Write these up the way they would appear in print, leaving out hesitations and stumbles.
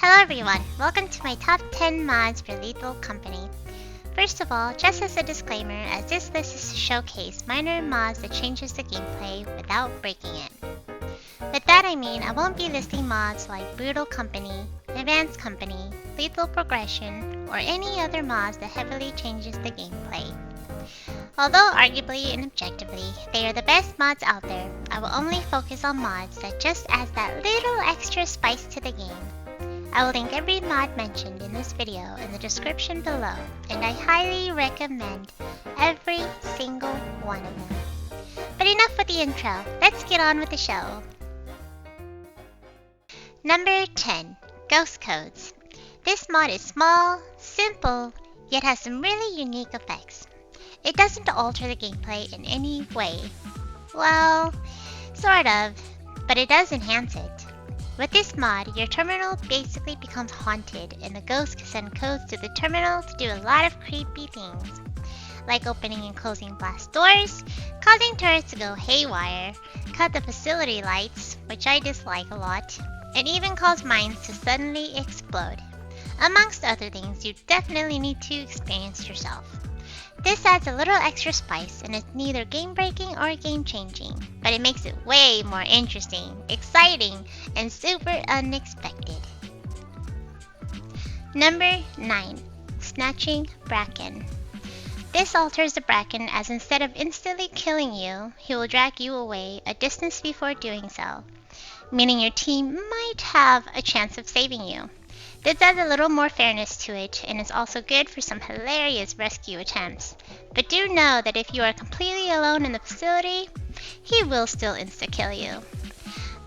Hello everyone, welcome to my top 10 mods for Lethal Company. First of all, just as a disclaimer, as this list is to showcase minor mods that changes the gameplay without breaking it. With that I mean, I won't be listing mods like Brutal Company, Advanced Company, Lethal Progression, or any other mods that heavily changes the gameplay. Although arguably and objectively, they are the best mods out there, I will only focus on mods that just adds that little extra spice to the game. I will link every mod mentioned in this video in the description below, and I highly recommend every single one of them. But enough with the intro, let's get on with the show. Number 10. Ghostcodes. This mod is small, simple, yet has some really unique effects. It doesn't alter the gameplay in any way. Well, sort of, but it does enhance it. With this mod, your terminal basically becomes haunted and the ghosts send codes to the terminal to do a lot of creepy things. Like opening and closing blast doors, causing turrets to go haywire, cut the facility lights, which I dislike a lot, and even cause mines to suddenly explode. Amongst other things you definitely need to experience yourself. This adds a little extra spice and it's neither game-breaking or game-changing, but it makes it way more interesting, exciting, and super unexpected. Number 9. SnatchinBracken. This alters the Bracken as instead of instantly killing you, he will drag you away a distance before doing so, meaning your team might have a chance of saving you. This adds a little more fairness to it and is also good for some hilarious rescue attempts. But do know that if you are completely alone in the facility, he will still insta-kill you.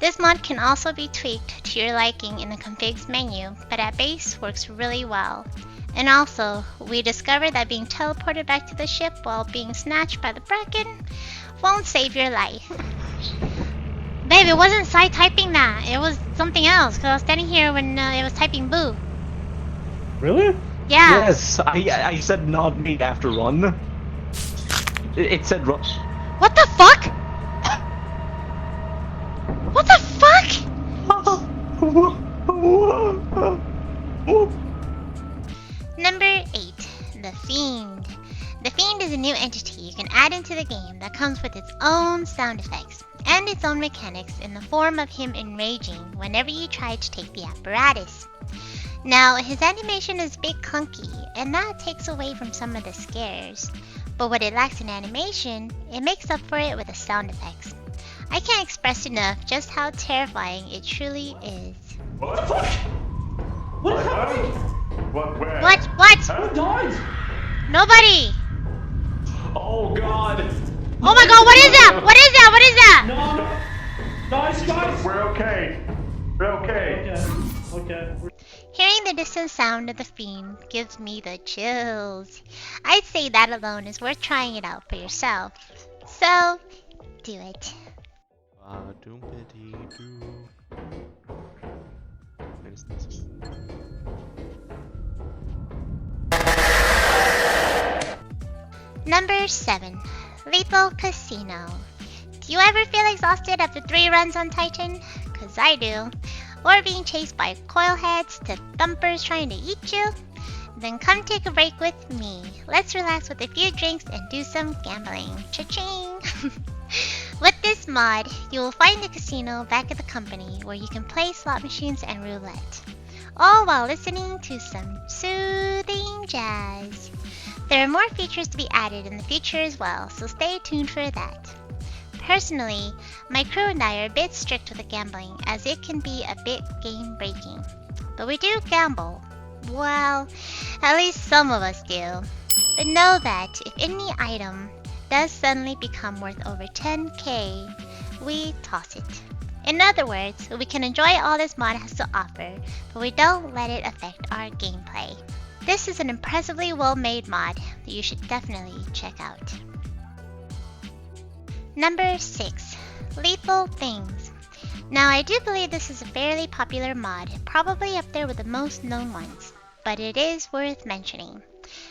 This mod can also be tweaked to your liking in the configs menu, but at base works really well. And also, we discovered that being teleported back to the ship while being snatched by the Bracken won't save your life. Babe, it wasn't side typing that. It was something else. Cause I was standing here when it was typing boo. Really? Yeah. Yes, I said not me after run. It said run. What the fuck? What the fuck? Number 8. The Fiend. The Fiend is a new entity you can add into the game that comes with its own sound effects and its own mechanics in the form of him enraging whenever you try to take the apparatus. Now, his animation is a bit clunky, and that takes away from some of the scares, but what it lacks in animation, it makes up for it with the sound effects. I can't express enough just how terrifying it truly is. What the fuck? What happened? What? Where? What? Who died? Nobody! Oh god! Oh my god, what is that? What is that? What is that? No. Guys! We're okay. We're okay. Okay. Hearing the distant sound of the Fiend gives me the chills. I'd say that alone is worth trying it out for yourself. So, do it. Number 7. LethalCasino. Do you ever feel exhausted after 3 runs on Titan? Cause I do. Or being chased by coil heads to thumpers trying to eat you? Then come take a break with me. Let's relax with a few drinks and do some gambling. Cha-ching! With this mod, you will find the casino back at the company where you can play slot machines and roulette, all while listening to some soothing jazz. There are more features to be added in the future as well, so stay tuned for that. Personally, my crew and I are a bit strict with the gambling as it can be a bit game-breaking. But we do gamble. Well, at least some of us do. But know that if any item does suddenly become worth over 10k, we toss it. In other words, we can enjoy all this mod has to offer, but we don't let it affect our gameplay. This is an impressively well-made mod that you should definitely check out. Number 6. LethalThings. Now I do believe this is a fairly popular mod, probably up there with the most known ones, but it is worth mentioning,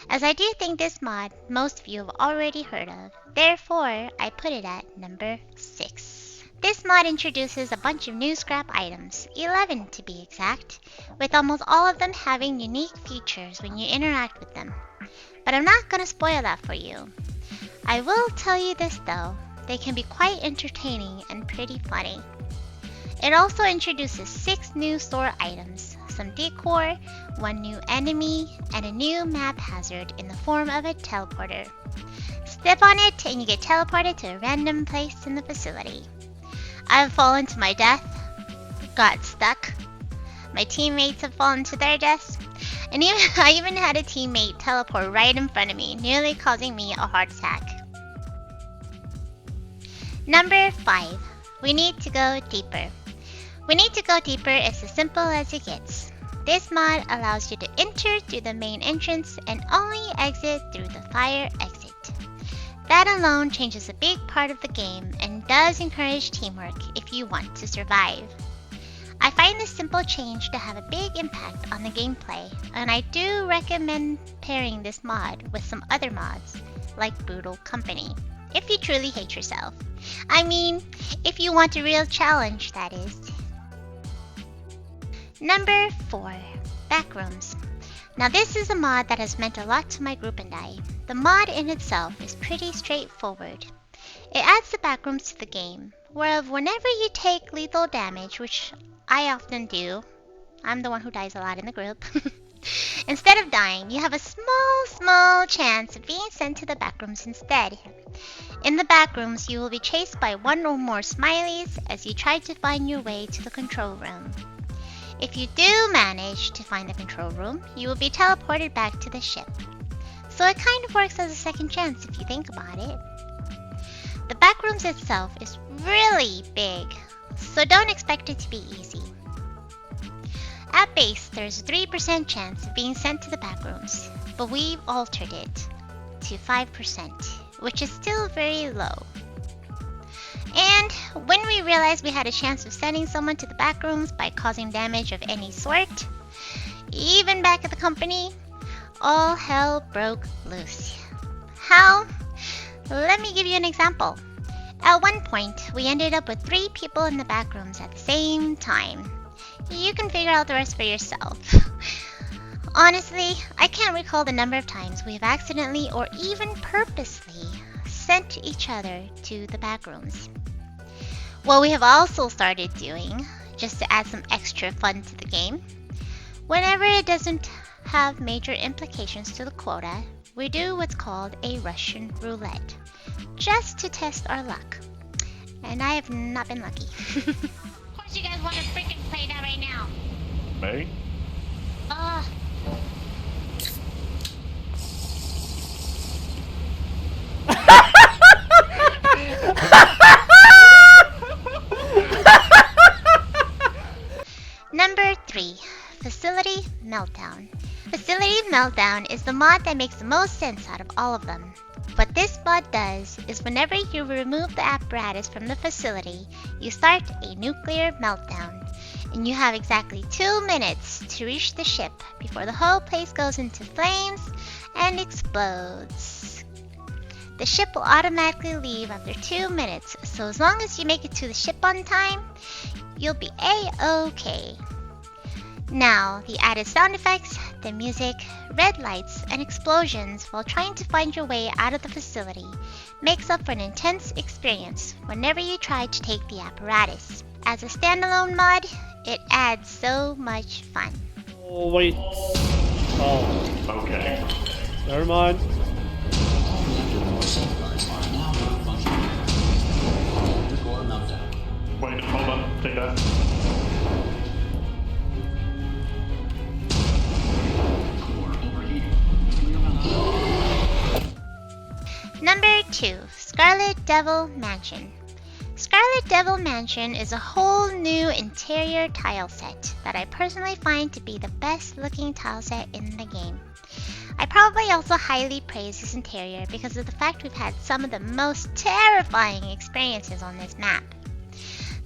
as I do think this mod most of you have already heard of, therefore I put it at number 6. This mod introduces a bunch of new scrap items, 11 to be exact, with almost all of them having unique features when you interact with them. But I'm not gonna spoil that for you. I will tell you this though, they can be quite entertaining and pretty funny. It also introduces 6 new store items, some decor, 1 new enemy, and a new map hazard in the form of a teleporter. Step on it and you get teleported to a random place in the facility. I've fallen to my death, got stuck, my teammates have fallen to their deaths, and I even had a teammate teleport right in front of me, nearly causing me a heart attack. Number 5. We need to go deeper. We need to go deeper is as simple as it gets. This mod allows you to enter through the main entrance and only exit through the fire exit. That alone changes a big part of the game and does encourage teamwork if you want to survive. I find this simple change to have a big impact on the gameplay, and I do recommend pairing this mod with some other mods, like Brutal Company, if you truly hate yourself. I mean, if you want a real challenge, that is. Number 4. Backrooms. Now this is a mod that has meant a lot to my group and I. The mod in itself is pretty straightforward. It adds the backrooms to the game, whereof whenever you take lethal damage, which I often do, I'm the one who dies a lot in the group, instead of dying, you have a small chance of being sent to the backrooms instead. In the backrooms, you will be chased by 1 or more smileys as you try to find your way to the control room. If you do manage to find the control room, you will be teleported back to the ship. So it kind of works as a second chance if you think about it. The backrooms itself is really big, so don't expect it to be easy. At base, there's a 3% chance of being sent to the backrooms, but we've altered it to 5%, which is still very low. And when we realized we had a chance of sending someone to the backrooms by causing damage of any sort, even back at the company, all hell broke loose. How? Let me give you an example. At one point, we ended up with 3 people in the backrooms at the same time. You can figure out the rest for yourself. Honestly, I can't recall the number of times we have accidentally or even purposely sent each other to the backrooms. What we have also started doing, just to add some extra fun to the game, whenever it doesn't have major implications to the quota, we do what's called a Russian roulette, just to test our luck. And I have not been lucky. Of course you guys want to freaking play that right now. Me? Number 3. Facility Meltdown. Facility Meltdown is the mod that makes the most sense out of all of them. What this mod does is whenever you remove the apparatus from the facility, you start a nuclear meltdown, and you have exactly 2 minutes to reach the ship before the whole place goes into flames and explodes. The ship will automatically leave after 2 minutes, so as long as you make it to the ship on time, you'll be A-OK. Now, the added sound effects, the music, red lights, and explosions while trying to find your way out of the facility makes up for an intense experience whenever you try to take the apparatus. As a standalone mod, it adds so much fun. Oh, wait. Oh. Okay. Never mind. Wait, hold on. Take that. Number 2. ScarletDevilMansion. ScarletDevilMansion is a whole new interior tile set that I personally find to be the best looking tile set in the game. I probably also highly praise this interior because of the fact we've had some of the most terrifying experiences on this map.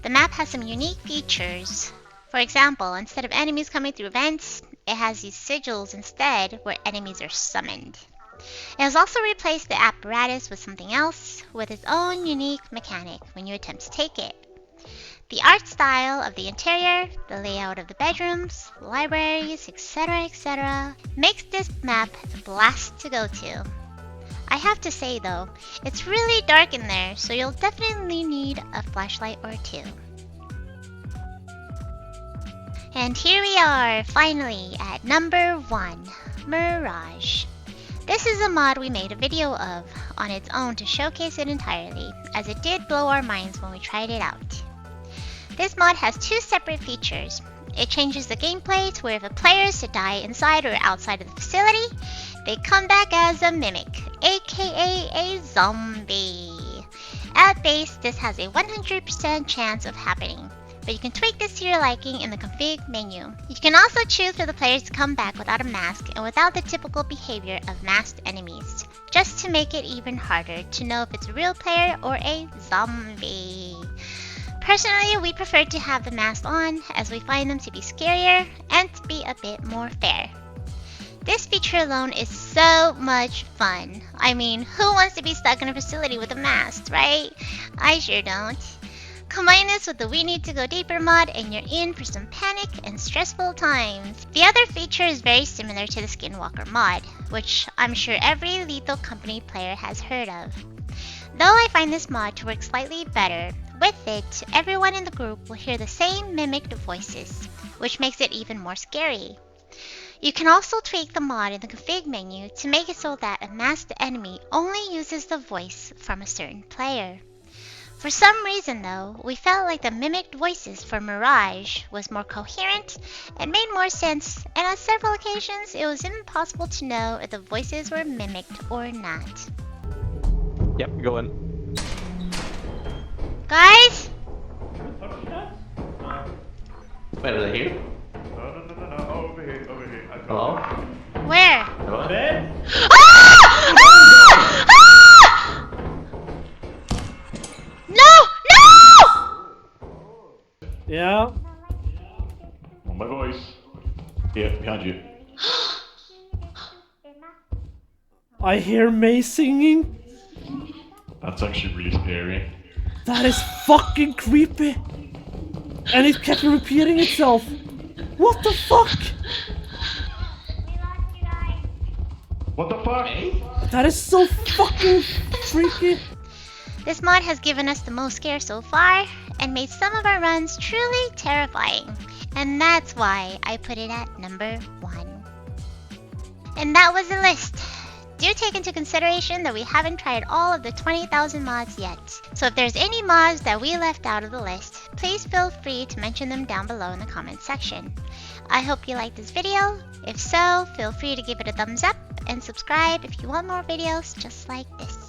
The map has some unique features. For example, instead of enemies coming through vents, it has these sigils instead where enemies are summoned. It has also replaced the apparatus with something else with its own unique mechanic when you attempt to take it. The art style of the interior, the layout of the bedrooms, libraries, etc. makes this map a blast to go to. I have to say though, it's really dark in there, so you'll definitely need a flashlight or two. And here we are, finally, at number 1, Mirage. This is a mod we made a video of on its own to showcase it entirely, as it did blow our minds when we tried it out. This mod has 2 separate features. It changes the gameplay to where if a player is to die inside or outside of the facility, they come back as a mimic, aka a zombie. At base, this has a 100% chance of happening, but you can tweak this to your liking in the config menu. You can also choose for the players to come back without a mask and without the typical behavior of masked enemies, just to make it even harder to know if it's a real player or a zombie. Personally, we prefer to have the mask on as we find them to be scarier and to be a bit more fair. This feature alone is so much fun. I mean, who wants to be stuck in a facility with a mask, right? I sure don't. Combine this with the WeNeedToGoDeeper mod and you're in for some panic and stressful times. The other feature is very similar to the Skinwalker mod, which I'm sure every Lethal Company player has heard of. Though I find this mod to work slightly better, with it, everyone in the group will hear the same mimicked voices, which makes it even more scary. You can also tweak the mod in the config menu to make it so that a masked enemy only uses the voice from a certain player. For some reason though, we felt like the mimicked voices for Mirage was more coherent and made more sense, and on several occasions it was impossible to know if the voices were mimicked or not. Yep, go in. Guys? Wait, are they here? No. Over here. Hello? Where? Hello? Bed? Ah! Ah! Ah! No! Yeah. Oh, my voice. Here, behind you. I hear May singing. That's actually really scary. That is fucking creepy. And it kept repeating itself. What the fuck? What the fuck? That is so fucking freaky. This mod has given us the most scare so far and made some of our runs truly terrifying. And that's why I put it at number 1. And that was the list. Do take into consideration that we haven't tried all of the 20,000 mods yet. So if there's any mods that we left out of the list, please feel free to mention them down below in the comments section. I hope you liked this video. If so, feel free to give it a thumbs up and subscribe if you want more videos just like this.